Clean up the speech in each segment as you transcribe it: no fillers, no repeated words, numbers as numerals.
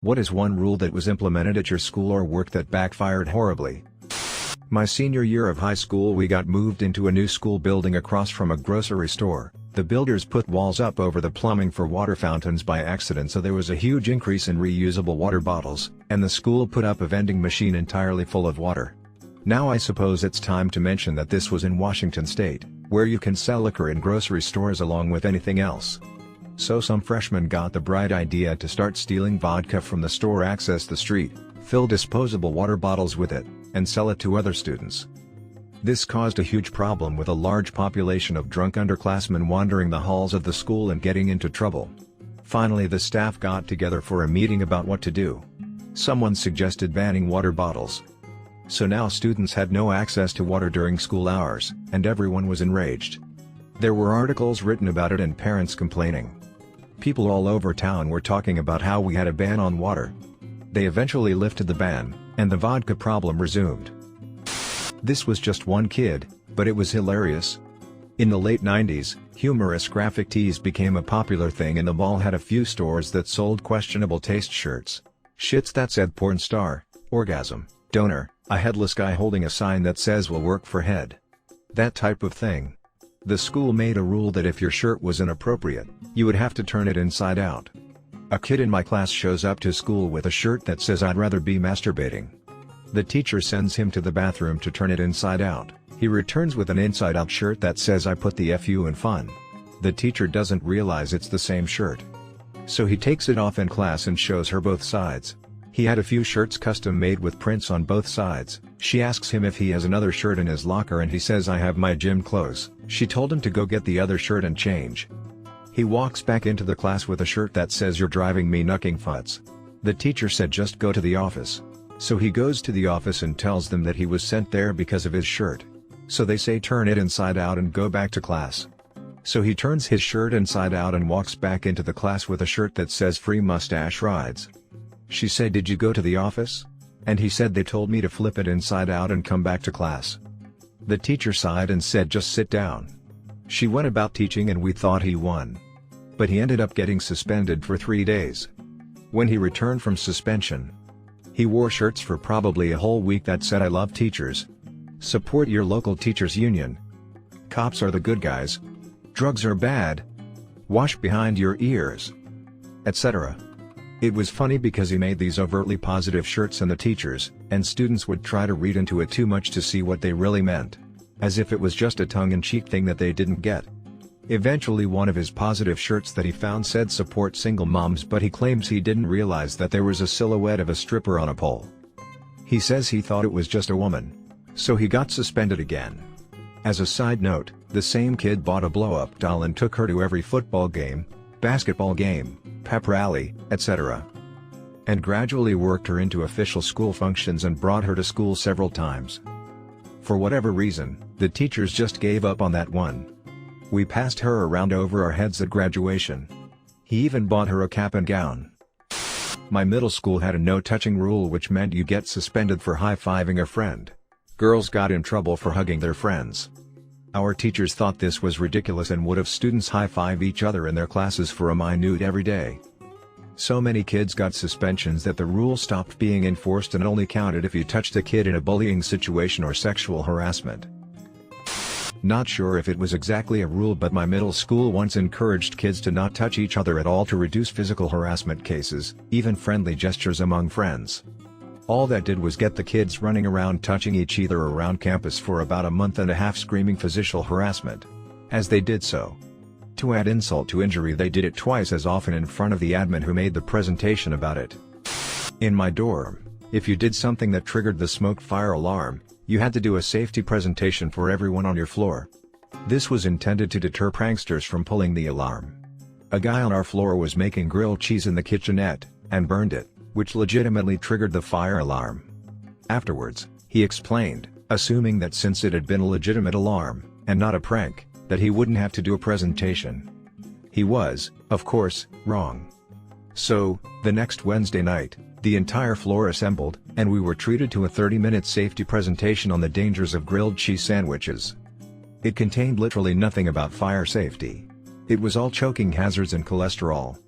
What is one rule that was implemented at your school or work that backfired horribly? My senior year of high school, we got moved into a new school building across from a grocery store. The builders put walls up over the plumbing for water fountains by accident, so there was a huge increase in reusable water bottles, and the school put up a vending machine entirely full of water. Now I suppose it's time to mention that this was in Washington state, where you can sell liquor in grocery stores along with anything else. So some freshmen got the bright idea to start stealing vodka from the store, access the street, fill disposable water bottles with it, and sell it to other students. This caused a huge problem with a large population of drunk underclassmen wandering the halls of the school and getting into trouble. Finally, the staff got together for a meeting about what to do. Someone suggested banning water bottles. So now students had no access to water during school hours, and everyone was enraged. There were articles written about it and parents complaining. People all over town were talking about how we had a ban on water. They eventually lifted the ban, and the vodka problem resumed. This was just one kid, but it was hilarious. In the late 90s, humorous graphic tees became a popular thing, and the mall had a few stores that sold questionable taste shirts. Shits that said porn star, orgasm, donor, a headless guy holding a sign that says will work for head. That type of thing. The school made a rule that if your shirt was inappropriate, you would have to turn it inside out. A kid in my class shows up to school with a shirt that says I'd rather be masturbating. The teacher sends him to the bathroom to turn it inside out. He returns with an inside-out shirt that says I put the FU in fun. The teacher doesn't realize it's the same shirt. So he takes it off in class and shows her both sides. He had a few shirts custom made with prints on both sides. She asks him if he has another shirt in his locker and he says I have my gym clothes. She told him to go get the other shirt and change. He walks back into the class with a shirt that says you're driving me knucking futs. The teacher said just go to the office. So he goes to the office and tells them that he was sent there because of his shirt. So they say turn it inside out and go back to class. So he turns his shirt inside out and walks back into the class with a shirt that says free mustache rides. She said did you go to the office? And he said they told me to flip it inside out and come back to class. The teacher sighed and said just sit down. She went about teaching and we thought he won. But he ended up getting suspended for 3 days. When he returned from suspension, he wore shirts for probably a whole week that said I love teachers. Support your local teachers union. Cops are the good guys. Drugs are bad. Wash behind your ears. Etc. It was funny because he made these overtly positive shirts and the teachers and students would try to read into it too much to see what they really meant. As if it was just a tongue-in-cheek thing that they didn't get. Eventually one of his positive shirts that he found said support single moms, but he claims he didn't realize that there was a silhouette of a stripper on a pole. He says he thought it was just a woman. So he got suspended again. As a side note, the same kid bought a blow-up doll and took her to every football game, basketball game, pep rally, etc. And gradually worked her into official school functions and brought her to school several times. For whatever reason, the teachers just gave up on that one. We passed her around over our heads at graduation. He even bought her a cap and gown. My middle school had a no-touching rule, which meant you get suspended for high-fiving a friend. Girls got in trouble for hugging their friends. Our teachers thought this was ridiculous and would have students high-five each other in their classes for a minute every day. So many kids got suspensions that the rule stopped being enforced and only counted if you touched a kid in a bullying situation or sexual harassment. Not sure if it was exactly a rule, but my middle school once encouraged kids to not touch each other at all to reduce physical harassment cases, even friendly gestures among friends. All that did was get the kids running around touching each other around campus for about a month and a half, screaming physical harassment. As they did so, to add insult to injury, they did it twice as often in front of the admin who made the presentation about it. In my dorm, if you did something that triggered the smoke fire alarm, you had to do a safety presentation for everyone on your floor. This was intended to deter pranksters from pulling the alarm. A guy on our floor was making grilled cheese in the kitchenette, and burned it, which legitimately triggered the fire alarm. Afterwards, he explained, assuming that since it had been a legitimate alarm, and not a prank, that he wouldn't have to do a presentation. He was, of course, wrong. So, the next Wednesday night, the entire floor assembled, and we were treated to a 30-minute safety presentation on the dangers of grilled cheese sandwiches. It contained literally nothing about fire safety. It was all choking hazards and cholesterol.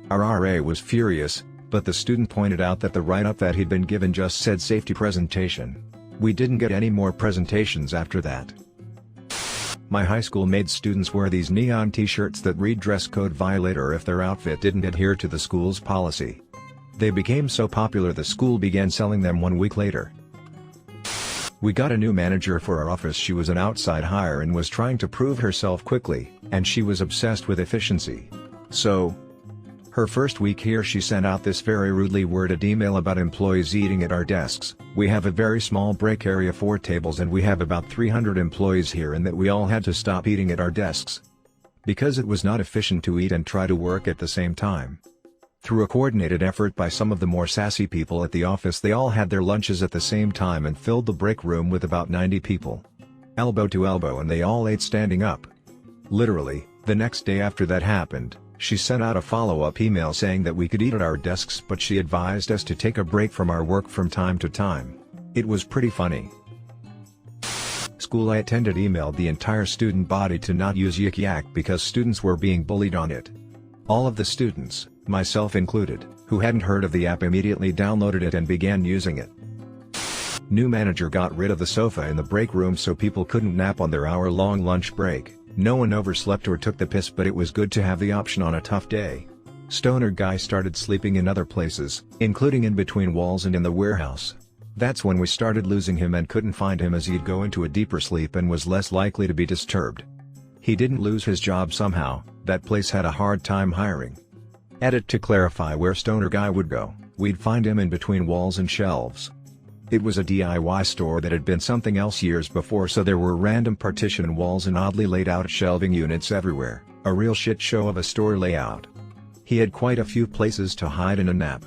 Our RA was furious, But the student pointed out that the write-up that he'd been given just said safety presentation. We didn't get any more presentations after that. My high school made students wear these neon t-shirts that read dress code violator if their outfit didn't adhere to the school's policy. They became so popular the school began selling them 1 week later. We got a new manager for our office. She was an outside hire and was trying to prove herself quickly, and she was obsessed with efficiency. So, her first week here she sent out this very rudely worded email about employees eating at our desks. We have a very small break area, 4 tables, and we have about 300 employees here, and that we all had to stop eating at our desks because it was not efficient to eat and try to work at the same time. Through a coordinated effort by some of the more sassy people at the office, they all had their lunches at the same time and filled the break room with about 90 people. Elbow to elbow, and they all ate standing up. Literally, the next day after that happened, she sent out a follow-up email saying that we could eat at our desks, but she advised us to take a break from our work from time to time. It was pretty funny. School I attended emailed the entire student body to not use Yik Yak because students were being bullied on it. All of the students, myself included, who hadn't heard of the app immediately downloaded it and began using it. New manager got rid of the sofa in the break room so people couldn't nap on their hour-long lunch break. No one overslept or took the piss, but it was good to have the option on a tough day. Stoner guy started sleeping in other places, including in between walls and in the warehouse. That's when we started losing him and couldn't find him, as he'd go into a deeper sleep and was less likely to be disturbed. He didn't lose his job somehow, that place had a hard time hiring. Edit to clarify where Stoner guy would go, we'd find him in between walls and shelves. It was a DIY store that had been something else years before, so there were random partition walls and oddly laid out shelving units everywhere, a real shit show of a store layout. He had quite a few places to hide in a nap.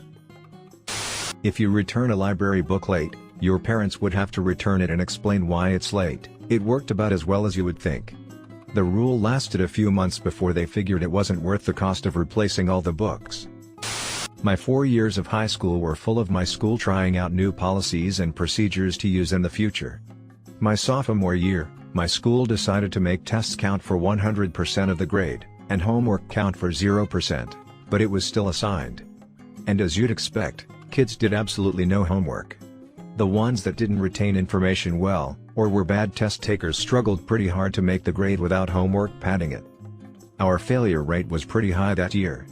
If you return a library book late, your parents would have to return it and explain why it's late. It worked about as well as you would think. The rule lasted a few months before they figured it wasn't worth the cost of replacing all the books. My 4 years of high school were full of my school trying out new policies and procedures to use in the future. My sophomore year, my school decided to make tests count for 100% of the grade, and homework count for 0%, but it was still assigned. And as you'd expect, kids did absolutely no homework. The ones that didn't retain information well, or were bad test takers, struggled pretty hard to make the grade without homework padding it. Our failure rate was pretty high that year.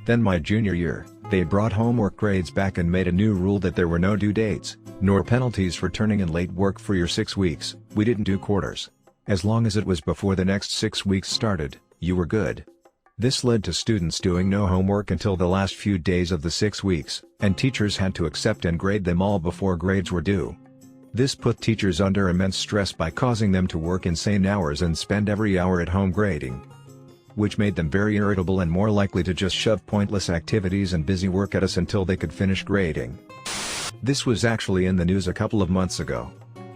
Then my junior year, they brought homework grades back and made a new rule that there were no due dates, nor penalties for turning in late work for your 6 weeks. We didn't do quarters. As long as it was before the next 6 weeks started, you were good. This led to students doing no homework until the last few days of the 6 weeks, and teachers had to accept and grade them all before grades were due. This put teachers under immense stress by causing them to work insane hours and spend every hour at home grading, which made them very irritable and more likely to just shove pointless activities and busy work at us until they could finish grading. This was actually in the news a couple of months ago.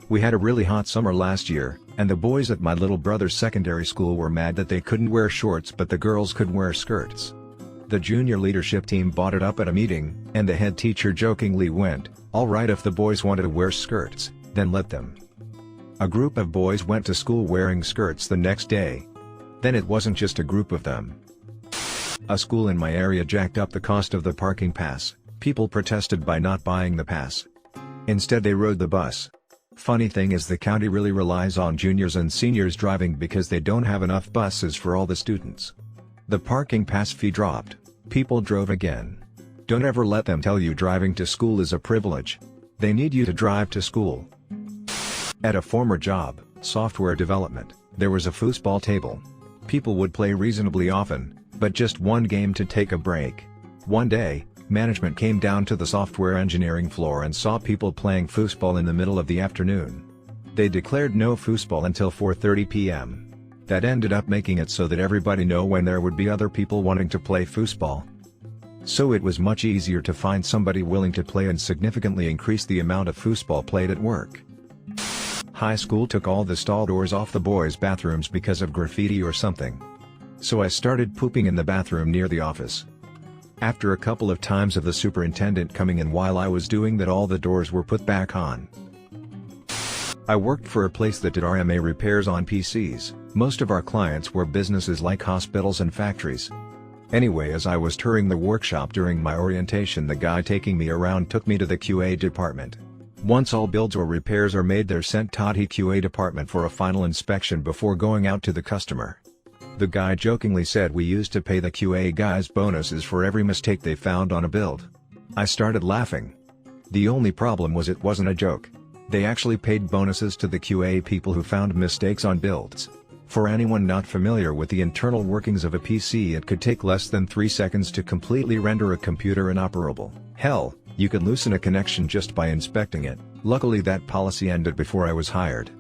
We had a really hot summer last year, and the boys at my little brother's secondary school were mad that they couldn't wear shorts but the girls could wear skirts. The junior leadership team brought it up at a meeting, and the head teacher jokingly went, "All right, if the boys wanted to wear skirts, then let them." A group of boys went to school wearing skirts the next day. Then it wasn't just a group of them. A school in my area jacked up the cost of the parking pass. People protested by not buying the pass. Instead they rode the bus. Funny thing is, the county really relies on juniors and seniors driving because they don't have enough buses for all the students. The parking pass fee dropped. People drove again. Don't ever let them tell you driving to school is a privilege. They need you to drive to school. At a former job, software development, there was a foosball table. People would play reasonably often, but just one game to take a break. One day, management came down to the software engineering floor and saw people playing foosball in the middle of the afternoon. They declared no foosball until 4:30 p.m. That ended up making it so that everybody knew when there would be other people wanting to play foosball. So it was much easier to find somebody willing to play and significantly increase the amount of foosball played at work. High school took all the stall doors off the boys' bathrooms because of graffiti or something. So I started pooping in the bathroom near the office. After a couple of times of the superintendent coming in while I was doing that, all the doors were put back on. I worked for a place that did RMA repairs on PCs. Most of our clients were businesses like hospitals and factories. Anyway, as I was touring the workshop during my orientation, the guy taking me around took me to the QA department. Once all builds or repairs are made, they're sent to the QA department for a final inspection before going out to the customer. The guy jokingly said we used to pay the QA guys bonuses for every mistake they found on a build. I started laughing. The only problem was it wasn't a joke. They actually paid bonuses to the QA people who found mistakes on builds. For anyone not familiar with the internal workings of a PC, it could take less than 3 seconds to completely render a computer inoperable. Hell, you could loosen a connection just by inspecting it. Luckily that policy ended before I was hired.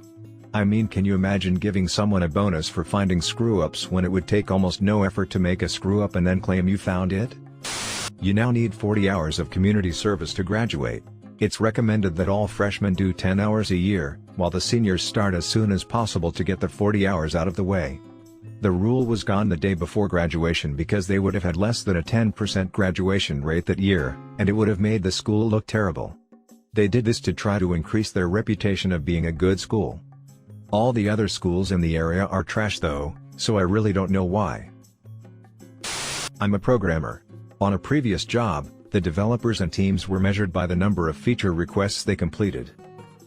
I mean, can you imagine giving someone a bonus for finding screw-ups when it would take almost no effort to make a screw-up and then claim you found it? You now need 40 hours of community service to graduate. It's recommended that all freshmen do 10 hours a year, while the seniors start as soon as possible to get the 40 hours out of the way. The rule was gone the day before graduation because they would have had less than a 10% graduation rate that year, and it would have made the school look terrible. They did this to try to increase their reputation of being a good school. All the other schools in the area are trash though, so I really don't know why. I'm a programmer. On a previous job, the developers and teams were measured by the number of feature requests they completed.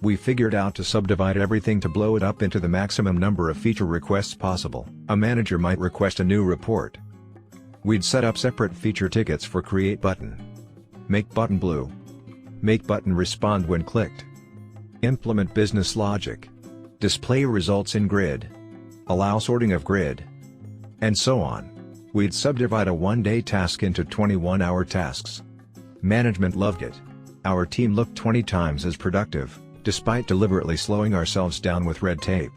We figured out to subdivide everything to blow it up into the maximum number of feature requests possible. A manager might request a new report. We'd set up separate feature tickets for create button, make button blue, make button respond when clicked, implement business logic, display results in grid, allow sorting of grid, and so on. We'd subdivide a one-day task into 21-hour tasks. Management loved it. Our team looked 20 times as productive, despite deliberately slowing ourselves down with red tape.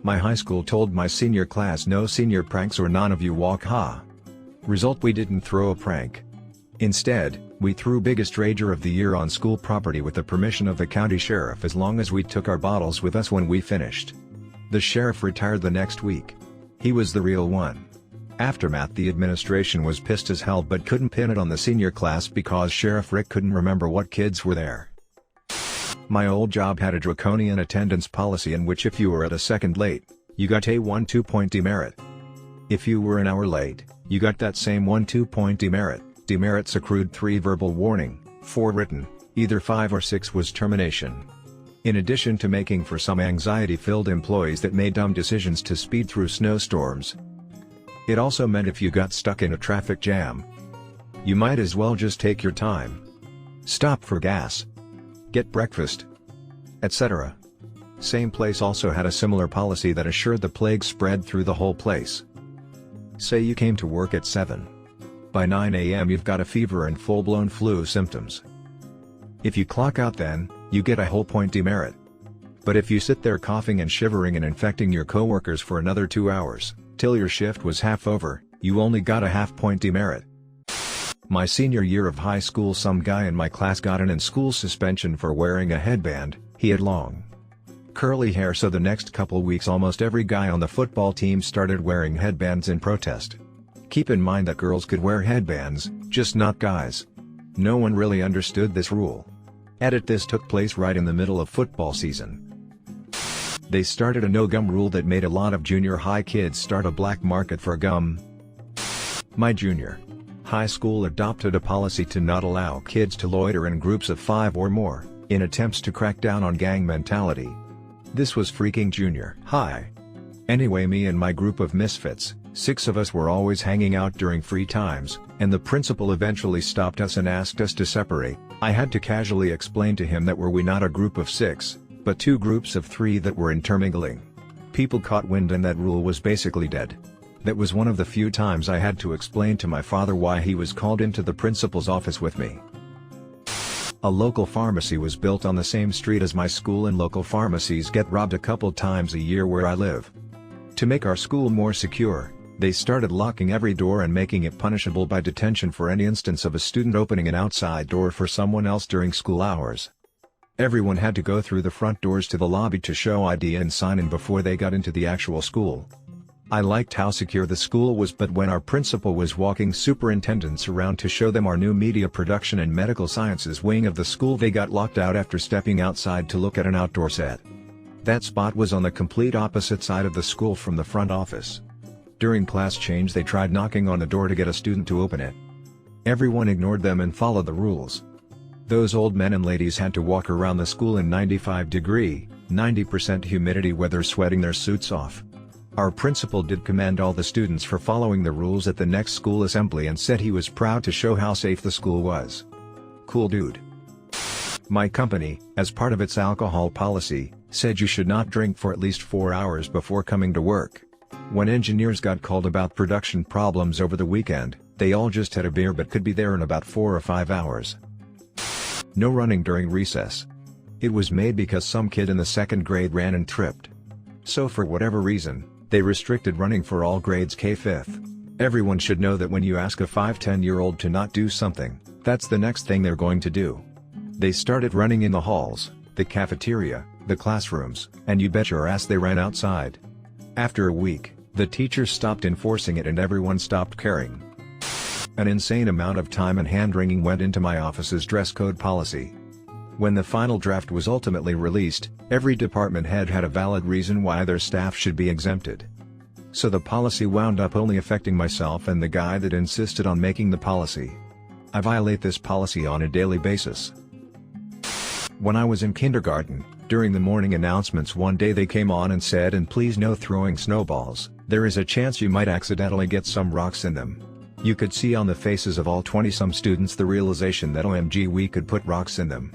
My high school told my senior class no senior pranks or none of you walk ha. Result, we didn't throw a prank. Instead, we threw biggest rager of the year on school property with the permission of the county sheriff, as long as we took our bottles with us when we finished. The sheriff retired the next week. He was the real one. Aftermath: the administration was pissed as hell but couldn't pin it on the senior class because Sheriff Rick couldn't remember what kids were there. My old job had a draconian attendance policy in which if you were at a second late, you got a 1 2-point demerit. If you were an hour late, you got that same 1 2-point demerit. Demerits accrued 3 verbal warning, 4 written, either 5 or 6 was termination. In addition to making for some anxiety-filled employees that made dumb decisions to speed through snowstorms, it also meant if you got stuck in a traffic jam, you might as well just take your time, stop for gas, get breakfast, etc. Same place also had a similar policy that assured the plague spread through the whole place. Say you came to work at 7. By 9 a.m. you've got a fever and full-blown flu symptoms. If you clock out then, you get a whole point demerit. But if you sit there coughing and shivering and infecting your coworkers for another 2 hours, till your shift was half over, you only got a half-point demerit. My senior year of high school, some guy in my class got an in-school suspension for wearing a headband. He had long, curly hair, so the next couple weeks almost every guy on the football team started wearing headbands in protest. Keep in mind that girls could wear headbands, just not guys. No one really understood this rule. This took place right in the middle of football season. They started a no-gum rule that made a lot of junior high kids start a black market for gum. My junior high school adopted a policy to not allow kids to loiter in groups of 5 or more, in attempts to crack down on gang mentality. This was freaking junior high. Anyway, me and my group of misfits, 6 of us, were always hanging out during free times, and the principal eventually stopped us and asked us to separate. I had to casually explain to him that we not a group of 6, but 2 groups of 3 that were intermingling. People caught wind and that rule was basically dead. That was one of the few times I had to explain to my father why he was called into the principal's office with me. A local pharmacy was built on the same street as my school, and local pharmacies get robbed a couple times a year where I live. To make our school more secure, they started locking every door and making it punishable by detention for any instance of a student opening an outside door for someone else during school hours. Everyone had to go through the front doors to the lobby to show ID and sign in before they got into the actual school. I liked how secure the school was, but when our principal was walking superintendents around to show them our new media production and medical sciences wing of the school, they got locked out after stepping outside to look at an outdoor set. That spot was on the complete opposite side of the school from the front office. During class change they tried knocking on the door to get a student to open it. Everyone ignored them and followed the rules. Those old men and ladies had to walk around the school in 95-degree, 90% humidity weather sweating their suits off. Our principal did commend all the students for following the rules at the next school assembly and said he was proud to show how safe the school was. Cool dude. My company, as part of its alcohol policy, said you should not drink for at least 4 hours before coming to work. When engineers got called about production problems over the weekend, they all just had a beer but could be there in about 4 or 5 hours. No running during recess. It was made because some kid in the 2nd grade ran and tripped. So for whatever reason, they restricted running for all grades K-5. Everyone should know that when you ask a 5-10-year-old to not do something, that's the next thing they're going to do. They started running in the halls, the cafeteria, the classrooms, and you bet your ass they ran outside. After a week, the teachers stopped enforcing it and everyone stopped caring. An insane amount of time and hand-wringing went into my office's dress code policy. When the final draft was ultimately released, every department head had a valid reason why their staff should be exempted. So the policy wound up only affecting myself and the guy that insisted on making the policy. I violate this policy on a daily basis. When I was in kindergarten, during the morning announcements one day they came on and said, "And please no throwing snowballs, there is a chance you might accidentally get some rocks in them." You could see on the faces of all 20-some students the realization that OMG we could put rocks in them.